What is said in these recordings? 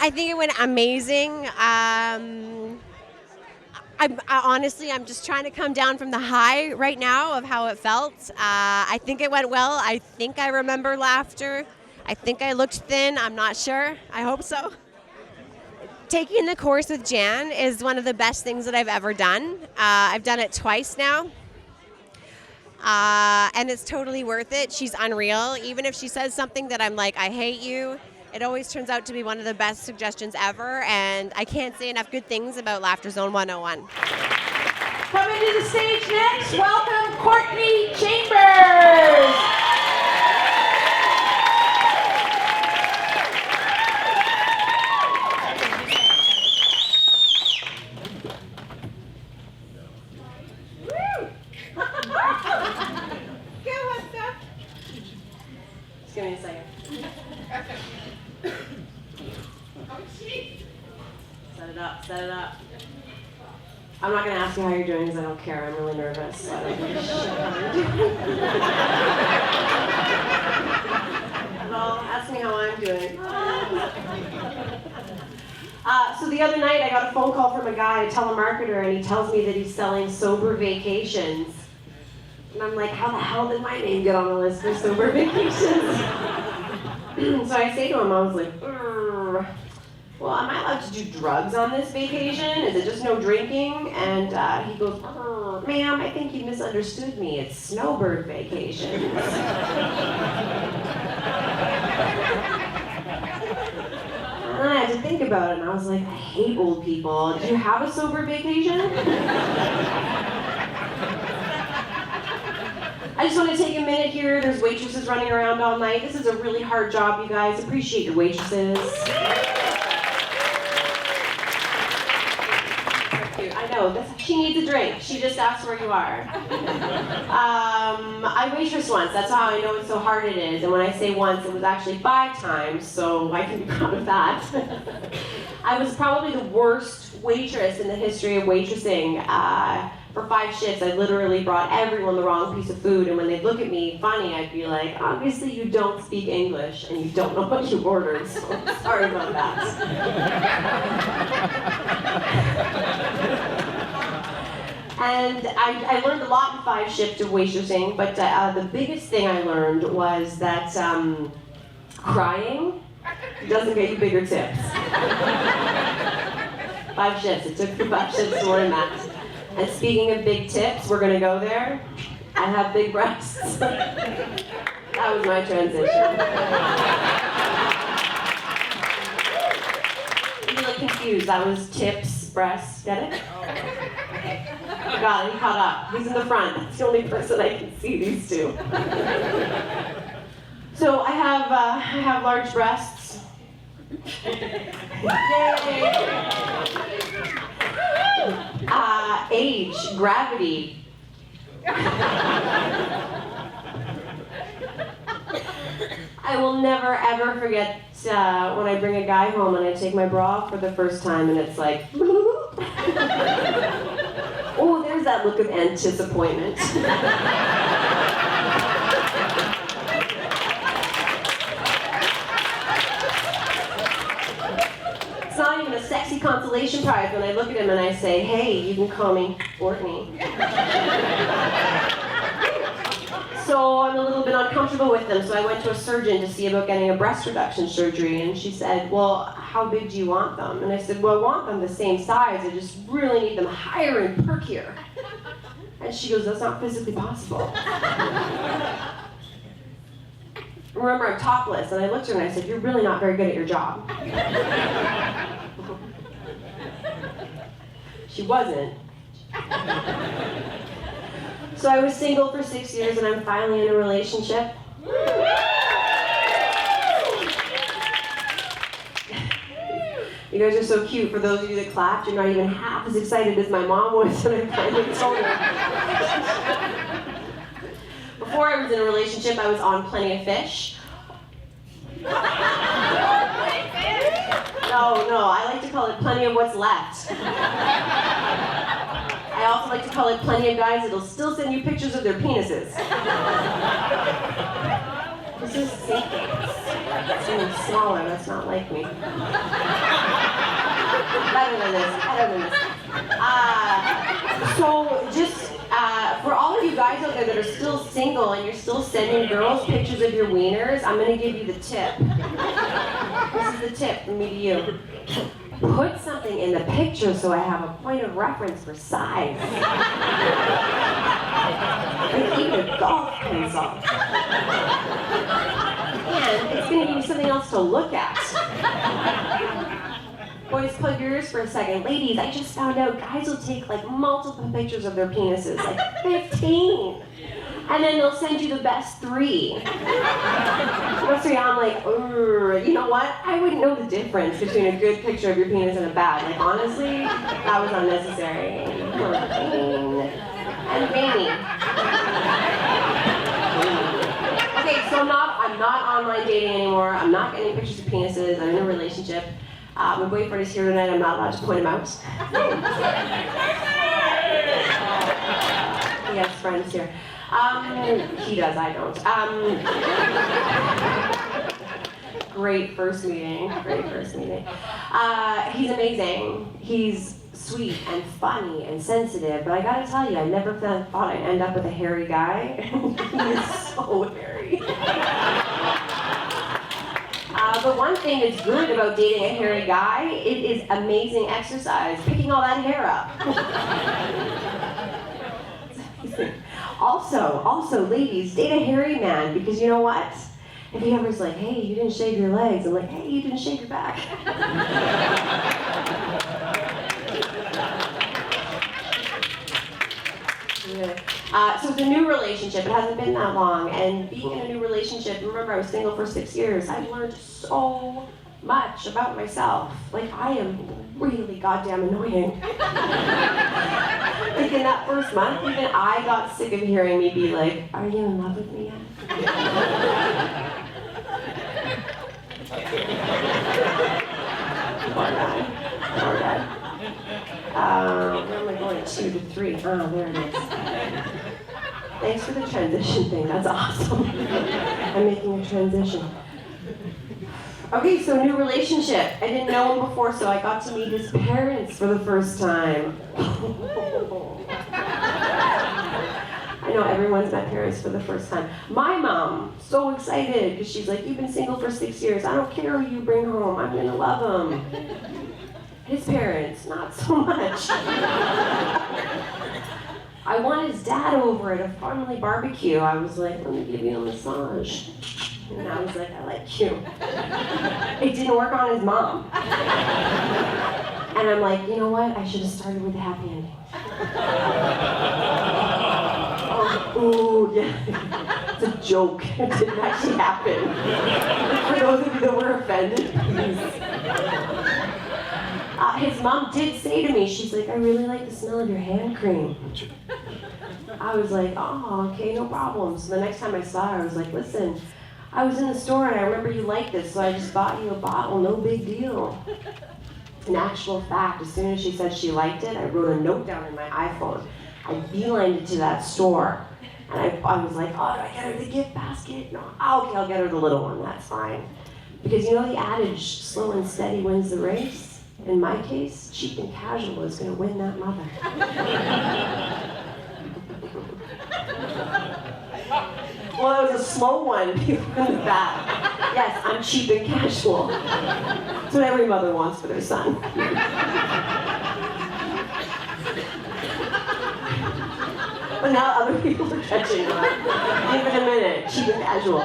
I think it went amazing. Honestly, I'm just trying to come down from the high right now of how it felt. I think it went well. I think I remember laughter. I think I looked thin. I'm not sure. I hope so. Taking the course with Jan is one of the best things that I've ever done. I've done it twice now. And it's totally worth it. She's unreal. Even if she says something that I'm like, I hate you, it always turns out to be one of the best suggestions ever. And I can't say enough good things about LaughterZone 101. Coming to the stage next, welcome Courtney Chambers. Just give me a second. Set it up. I'm not going to ask you how you're doing because I don't care. I'm really nervous. So I don't give a shit how you're doing. Well, ask me how I'm doing. So the other night I got a phone call from a guy, a telemarketer, and he tells me that he's selling sober vacations. And I'm like, how the hell did my name get on the list for sober vacations? So I say to him, I was like, well, am I allowed to do drugs on this vacation? Is it just no drinking? And he goes, ma'am, I think you misunderstood me. It's snowbird vacations. And I had to think about it, and I was like, I hate old people. Do you have a sober vacation? I just want to take a minute here. There's waitresses running around all night. This is a really hard job, you guys. Appreciate your waitresses. I know, she needs a drink. She just asked where you are. I waitressed once. That's how I know it's so hard it is. And when I say once, it was actually 5 times, so I can be proud of that. I was probably the worst waitress in the history of waitressing. For 5 shifts, I literally brought everyone the wrong piece of food, and when they'd look at me funny, I'd be like, obviously you don't speak English, and you don't know what you ordered, so sorry about that. And I learned a lot in 5 shifts of waitressing, but the biggest thing I learned was that crying doesn't get you bigger tips. 5 shifts, it took 5 shifts to learn that. And speaking of big tips, we're gonna go there. I have big breasts. That was my transition. You look confused. That was tips, breasts. Get it? Got it. He caught up. He's in the front. That's the only person I can see these two. So I have large breasts. Yay! Age, gravity. I will never ever forget when I bring a guy home and I take my bra off for the first time and it's like, oh, there's that look of disappointment. It's not even a sexy consolation prize when I look at him and I say, hey, you can call me Courtney. So I'm a little bit uncomfortable with them, so I went to a surgeon to see about getting a breast reduction surgery, and she said, well, how big do you want them? And I said, well, I want them the same size, I just really need them higher and perkier. And she goes, that's not physically possible. Remember, I'm topless, and I looked at her and I said, you're really not very good at your job. She wasn't. So I was single for 6 years, and I'm finally in a relationship. You guys are so cute. For those of you that clapped, you're not even half as excited as my mom was when I finally told her. Before I was in a relationship, I was on Plenty of Fish. No, I like to call it Plenty of What's Left. I also like to call it Plenty of Guys that'll still send you pictures of their penises. This is, see, it's even smaller, that's not like me. Better than this. Better than this. So just for all of you guys out there that are still single and you're still sending girls pictures of your wieners, I'm gonna give you the tip. This is the tip from me to you. Put something in the picture so I have a point of reference for size. Like even a golf pencil. And it's gonna give you something else to look at. Boys, plug your ears for a second. Ladies, I just found out guys will take like multiple pictures of their penises, like 15. And then they'll send you the best 3. Best 3, I'm like, you know what? I wouldn't know the difference between a good picture of your penis and a bad. Like, honestly, that was unnecessary. And veiny. Okay, so I'm not online dating anymore. I'm not getting pictures of penises. I'm in a relationship. My boyfriend is here tonight. I'm not allowed to point him out. He has friends here. He does, I don't. Great first meeting. He's amazing. He's sweet and funny and sensitive, but I gotta tell you, I never thought I'd end up with a hairy guy. He is so hairy. But one thing that's good about dating a hairy guy, it is amazing exercise, picking all that hair up. Also, ladies, date a hairy man, because you know what? If he ever's like, hey, you didn't shave your legs, I'm like, hey, you didn't shave your back. So it's a new relationship, it hasn't been that long, and being in a new relationship, remember I was single for 6 years, I've learned so much about myself. Like, I am really goddamn annoying. Like in that first month, even I got sick of hearing me be like, are you in love with me yet? Poor guy. Where am I going? 2 to 3. Oh, there it is. Thanks for the transition thing. That's awesome. I'm making a transition. Okay, so new relationship. I didn't know him before, so I got to meet his parents for the first time. I know everyone's met parents for the first time. My mom, so excited, because she's like, you've been single for 6 years. I don't care who you bring home. I'm going to love him. His parents, not so much. I want his dad over at a family barbecue. I was like, let me give you a massage. And I was like, I like you. It didn't work on his mom. And I'm like, you know what? I should have started with a happy ending. Oh, yeah. It's a joke. It didn't actually happen. For those of you that were offended, please. His mom did say to me, she's like, I really like the smell of your hand cream. I was like, oh, okay, no problem. So the next time I saw her, I was like, listen, I was in the store and I remember you liked this, so I just bought you a bottle, no big deal. In actual fact, as soon as she said she liked it, I wrote a note down in my iPhone. I beelined it to that store. And I was like, oh, do I get her the gift basket? No, okay, I'll get her the little one, that's fine. Because you know the adage, slow and steady wins the race? In my case, cheap and casual is going to win that mother. Well, that was a slow one. People in the back. Yes, I'm cheap and casual. That's what every mother wants for their son. But now other people are catching on. Give it a minute. Cheap and casual.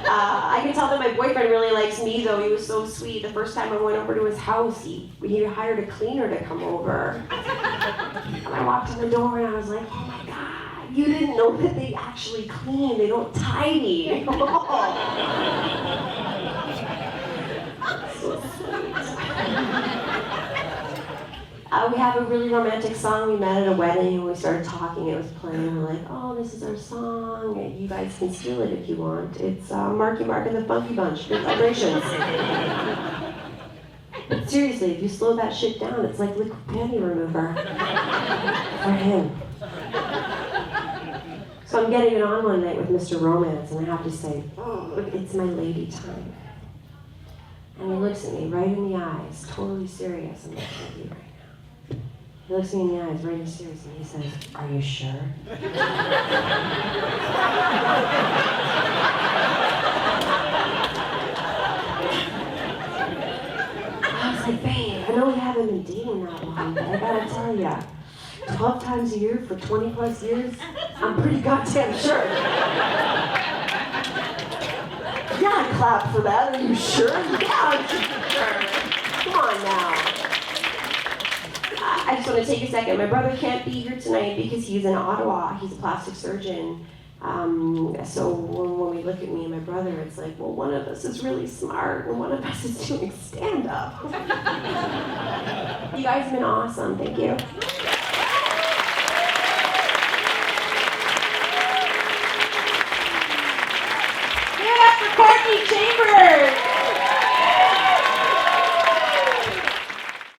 I can tell that my boyfriend really likes me, though. He was so sweet. The first time I went over to his house, he hired a cleaner to come over. And I walked in the door and I was like, oh my God, you didn't know that they actually clean. They don't tidy. So sweet. We have a really romantic song. We met at a wedding and we started talking. It was playing. We're like, oh, this is our song. You guys can steal it if you want. It's Marky Mark and the Funky Bunch. Good vibrations. But seriously, if you slow that shit down, it's like liquid panty remover. For him. So I'm getting it on one night with Mr. Romance, and I have to say, oh, it's my lady time. And he looks at me right in the eyes, totally serious. I'm looking at you right now. He looks me in the eyes, very serious, and he says, "Are you sure?" I was like, "Babe, I know we haven't been dating that long, but I gotta tell ya, 12 times a year for 20 plus years, I'm pretty goddamn sure." "Yeah, I clap for that. Are you sure?" "Yeah, I'm sure." Come on now. I just want to take a second. My brother can't be here tonight because he's in Ottawa. He's a plastic surgeon. So when we look at me and my brother, it's like, well, one of us is really smart and one of us is doing stand-up. You guys have been awesome. Thank you. Give it up for Courtney Chambers.